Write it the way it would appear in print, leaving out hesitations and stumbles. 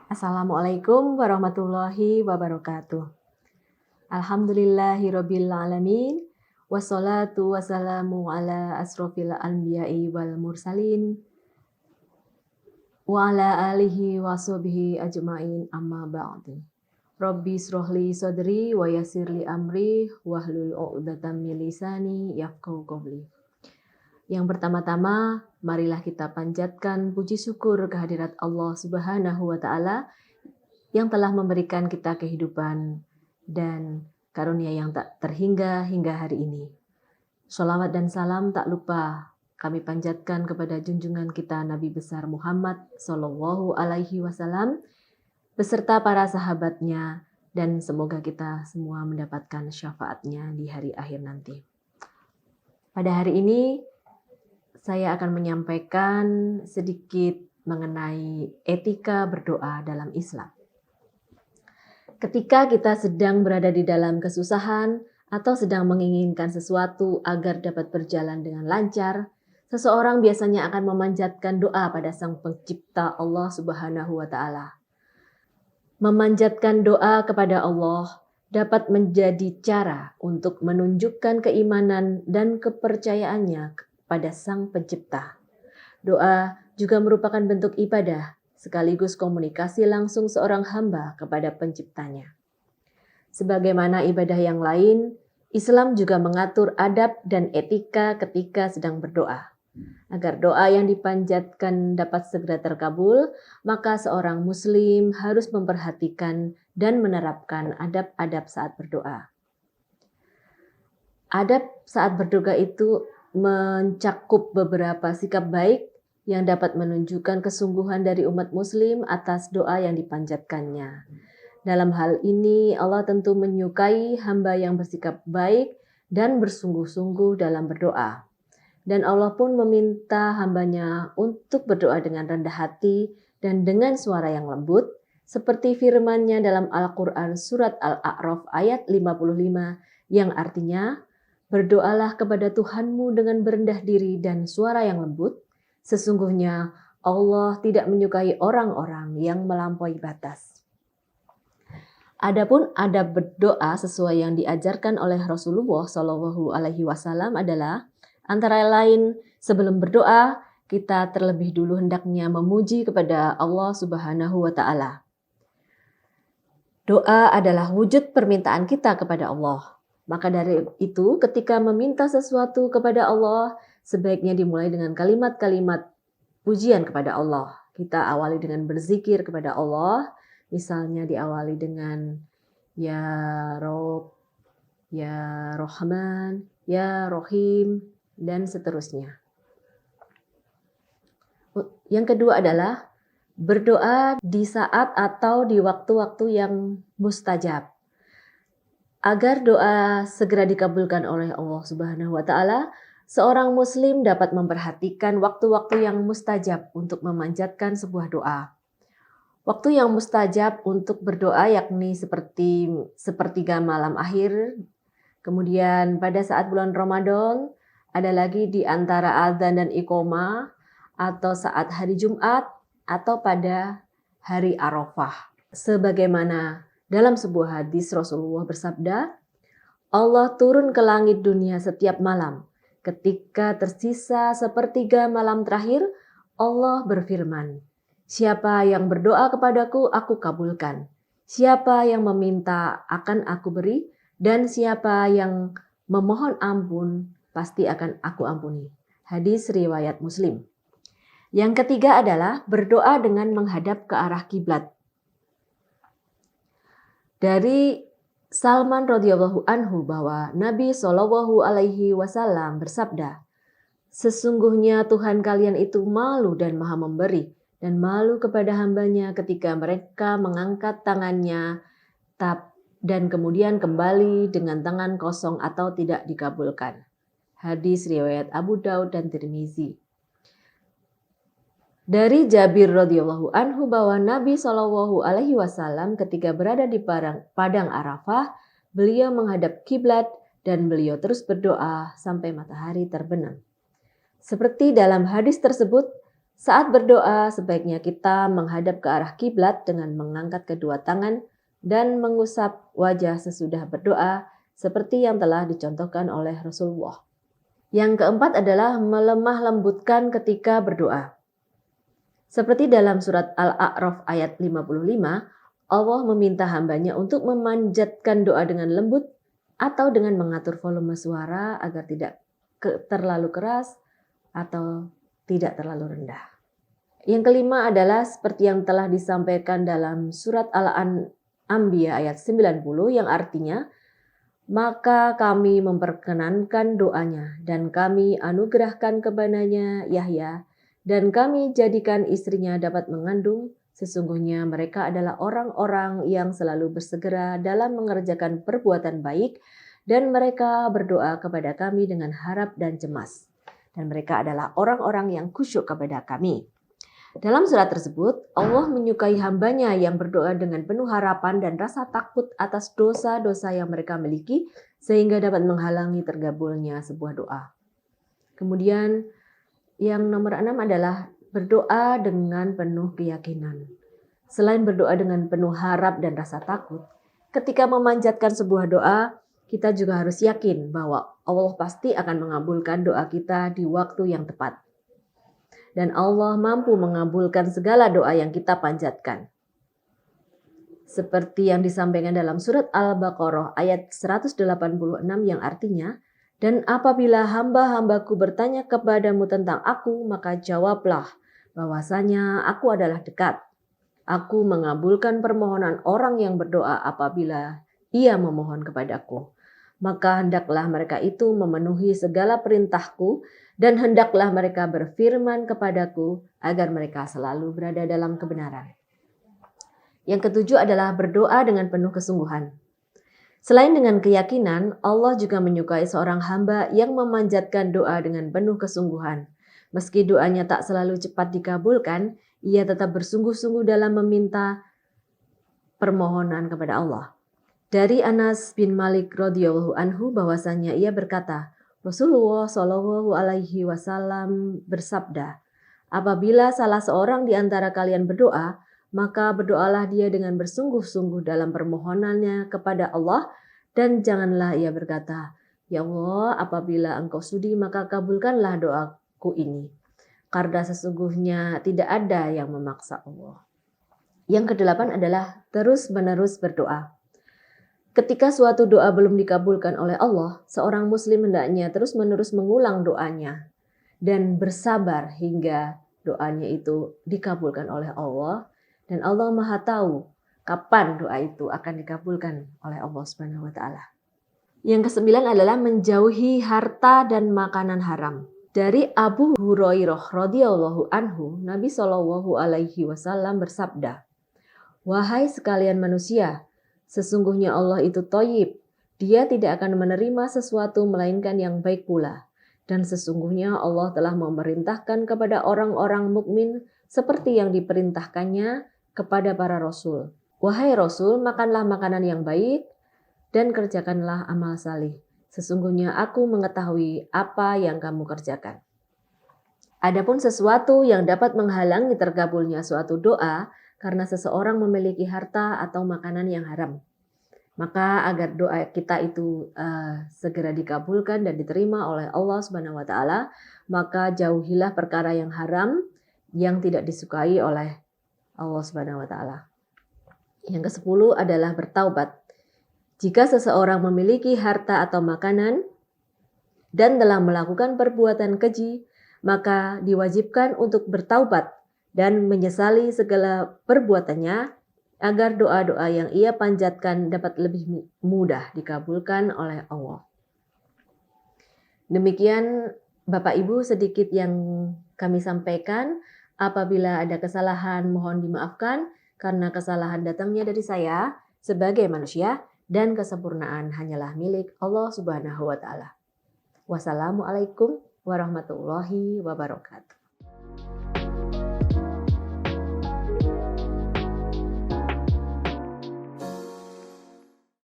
Assalamualaikum warahmatullahi wabarakatuh. Alhamdulillahirabbil alamin. Wassalatu wassalamu ala asrofil anbiya'i wal mursalin wa ala alihi wa sahbihi ajmain amma ba'du. Rabbi srohli sadri wa yassirli amri wahlul 'uqdatam min lisani yafqahu qawli. Yang pertama-tama, marilah kita panjatkan puji syukur kehadirat Allah Subhanahu wa taala yang telah memberikan kita kehidupan dan karunia yang tak terhingga hingga hari ini. Sholawat dan salam tak lupa kami panjatkan kepada junjungan kita Nabi besar Muhammad Sallallahu Alaihi Wasallam beserta para sahabatnya, dan semoga kita semua mendapatkan syafaatnya di hari akhir nanti. Pada hari ini saya akan menyampaikan sedikit mengenai etika berdoa dalam Islam. Ketika kita sedang berada di dalam kesusahan atau sedang menginginkan sesuatu agar dapat berjalan dengan lancar, seseorang biasanya akan memanjatkan doa pada Sang Pencipta Allah Subhanahu wa taala. Memanjatkan doa kepada Allah dapat menjadi cara untuk menunjukkan keimanan dan kepercayaannya pada Sang Pencipta. Doa juga merupakan bentuk ibadah sekaligus komunikasi langsung seorang hamba kepada penciptanya. Sebagaimana ibadah yang lain, Islam juga mengatur adab dan etika ketika sedang berdoa. Agar doa yang dipanjatkan dapat segera terkabul, maka seorang muslim harus memperhatikan dan menerapkan adab-adab saat berdoa. Adab saat berdoa itu mencakup beberapa sikap baik yang dapat menunjukkan kesungguhan dari umat muslim atas doa yang dipanjatkannya. Dalam hal ini Allah tentu menyukai hamba yang bersikap baik dan bersungguh-sungguh dalam berdoa. Dan Allah pun meminta hambanya untuk berdoa dengan rendah hati dan dengan suara yang lembut, seperti firman-Nya dalam Al-Quran Surat Al-A'raf ayat 55 yang artinya, berdoalah kepada Tuhanmu dengan berendah diri dan suara yang lembut. Sesungguhnya Allah tidak menyukai orang-orang yang melampaui batas. Adapun adab berdoa sesuai yang diajarkan oleh Rasulullah Shallallahu Alaihi Wasallam adalah antara lain sebelum berdoa kita terlebih dulu hendaknya memuji kepada Allah Subhanahu wa taala. Doa adalah wujud permintaan kita kepada Allah. Maka dari itu ketika meminta sesuatu kepada Allah, sebaiknya dimulai dengan kalimat-kalimat pujian kepada Allah. Kita awali dengan berzikir kepada Allah, misalnya diawali dengan Ya Rob, Ya Rahman, Ya Rohim, dan seterusnya. Yang kedua adalah berdoa di saat atau di waktu-waktu yang mustajab. Agar doa segera dikabulkan oleh Allah Subhanahu wa taala, seorang muslim dapat memperhatikan waktu-waktu yang mustajab untuk memanjatkan sebuah doa. Waktu yang mustajab untuk berdoa yakni seperti sepertiga malam akhir, kemudian pada saat bulan Ramadan, ada lagi di antara adzan dan iqomah, atau saat hari Jumat, atau pada hari Arafah. Sebagaimana dalam sebuah hadis Rasulullah bersabda, Allah turun ke langit dunia setiap malam. Ketika tersisa sepertiga malam terakhir, Allah berfirman, siapa yang berdoa kepadaku, aku kabulkan. Siapa yang meminta, akan aku beri. Dan siapa yang memohon ampun, pasti akan aku ampuni. Hadis riwayat Muslim. Yang ketiga adalah berdoa dengan menghadap ke arah kiblat. Dari Salman radhiyallahu anhu bahwa Nabi Shallallahu Alaihi Wasallam bersabda, sesungguhnya Tuhan kalian itu malu dan maha memberi dan malu kepada hambanya ketika mereka mengangkat tangannya dan kemudian kembali dengan tangan kosong atau tidak dikabulkan. Hadis riwayat Abu Daud dan Tirmizi. Dari Jabir radhiyallahu anhu bahwa Nabi Shallallahu Alaihi Wasallam ketika berada di padang Arafah, beliau menghadap kiblat dan beliau terus berdoa sampai matahari terbenam. Seperti dalam hadis tersebut, saat berdoa sebaiknya kita menghadap ke arah kiblat dengan mengangkat kedua tangan dan mengusap wajah sesudah berdoa seperti yang telah dicontohkan oleh Rasulullah. Yang keempat adalah melemah lembutkan ketika berdoa. Seperti dalam surat Al-A'raf ayat 55, Allah meminta hambanya untuk memanjatkan doa dengan lembut atau dengan mengatur volume suara agar tidak terlalu keras atau tidak terlalu rendah. Yang kelima adalah seperti yang telah disampaikan dalam surat Al-Anbiya ayat 90 yang artinya, maka kami memperkenankan doanya dan kami anugerahkan kepadanya Yahya dan kami jadikan istrinya dapat mengandung. Sesungguhnya mereka adalah orang-orang yang selalu bersegera dalam mengerjakan perbuatan baik dan mereka berdoa kepada kami dengan harap dan cemas. Dan mereka adalah orang-orang yang khusyuk kepada kami. Dalam surat tersebut, Allah menyukai hambanya yang berdoa dengan penuh harapan dan rasa takut atas dosa-dosa yang mereka miliki sehingga dapat menghalangi tergabulnya sebuah doa. Kemudian yang nomor 6 adalah berdoa dengan penuh keyakinan. Selain berdoa dengan penuh harap dan rasa takut, ketika memanjatkan sebuah doa, kita juga harus yakin bahwa Allah pasti akan mengabulkan doa kita di waktu yang tepat. Dan Allah mampu mengabulkan segala doa yang kita panjatkan. Seperti yang disampaikan dalam surat Al-Baqarah ayat 186 yang artinya, dan apabila hamba-hambaku bertanya kepadamu tentang aku, maka jawablah bahwasanya aku adalah dekat. Aku mengabulkan permohonan orang yang berdoa apabila ia memohon kepadaku. Maka hendaklah mereka itu memenuhi segala perintahku dan hendaklah mereka berfirman kepadaku agar mereka selalu berada dalam kebenaran. Yang ketujuh adalah berdoa dengan penuh kesungguhan. Selain dengan keyakinan, Allah juga menyukai seorang hamba yang memanjatkan doa dengan penuh kesungguhan. Meski doanya tak selalu cepat dikabulkan, ia tetap bersungguh-sungguh dalam meminta permohonan kepada Allah. Dari Anas bin Malik radhiyallahu anhu bahwasanya ia berkata, Rasulullah Shallallahu alaihi wasallam bersabda, apabila salah seorang di antara kalian berdoa, maka berdoalah dia dengan bersungguh-sungguh dalam permohonannya kepada Allah dan janganlah ia berkata, Ya Allah, apabila engkau sudi maka kabulkanlah doaku ini. Karena sesungguhnya tidak ada yang memaksa Allah. Yang kedelapan adalah terus-menerus berdoa. Ketika suatu doa belum dikabulkan oleh Allah, seorang muslim hendaknya terus-menerus mengulang doanya dan bersabar hingga doanya itu dikabulkan oleh Allah. Dan Allah Maha tahu kapan doa itu akan dikabulkan oleh Allah Subhanahu wa taala. Yang kesembilan adalah menjauhi harta dan makanan haram. Dari Abu Hurairah radhiyallahu anhu, Nabi Shallallahu alaihi wasallam bersabda, "Wahai sekalian manusia, sesungguhnya Allah itu thayyib. Dia tidak akan menerima sesuatu melainkan yang baik pula. Dan sesungguhnya Allah telah memerintahkan kepada orang-orang mukmin seperti yang diperintahkannya kepada para rasul. Wahai rasul, makanlah makanan yang baik dan kerjakanlah amal salih. Sesungguhnya aku mengetahui apa yang kamu kerjakan." Adapun sesuatu yang dapat menghalangi terkabulnya suatu doa karena seseorang memiliki harta atau makanan yang haram. Maka agar doa kita itu segera dikabulkan dan diterima oleh Allah Subhanahu wa taala, maka jauhilah perkara yang haram yang tidak disukai oleh Allah Subhanahu wa taala. Yang ke-10 adalah bertaubat. Jika seseorang memiliki harta atau makanan dan telah melakukan perbuatan keji, maka diwajibkan untuk bertaubat dan menyesali segala perbuatannya agar doa-doa yang ia panjatkan dapat lebih mudah dikabulkan oleh Allah. Demikian Bapak Ibu sedikit yang kami sampaikan. Apabila ada kesalahan mohon dimaafkan karena kesalahan datangnya dari saya sebagai manusia dan kesempurnaan hanyalah milik Allah Subhanahu wa taala. Wassalamualaikum warahmatullahi wabarakatuh.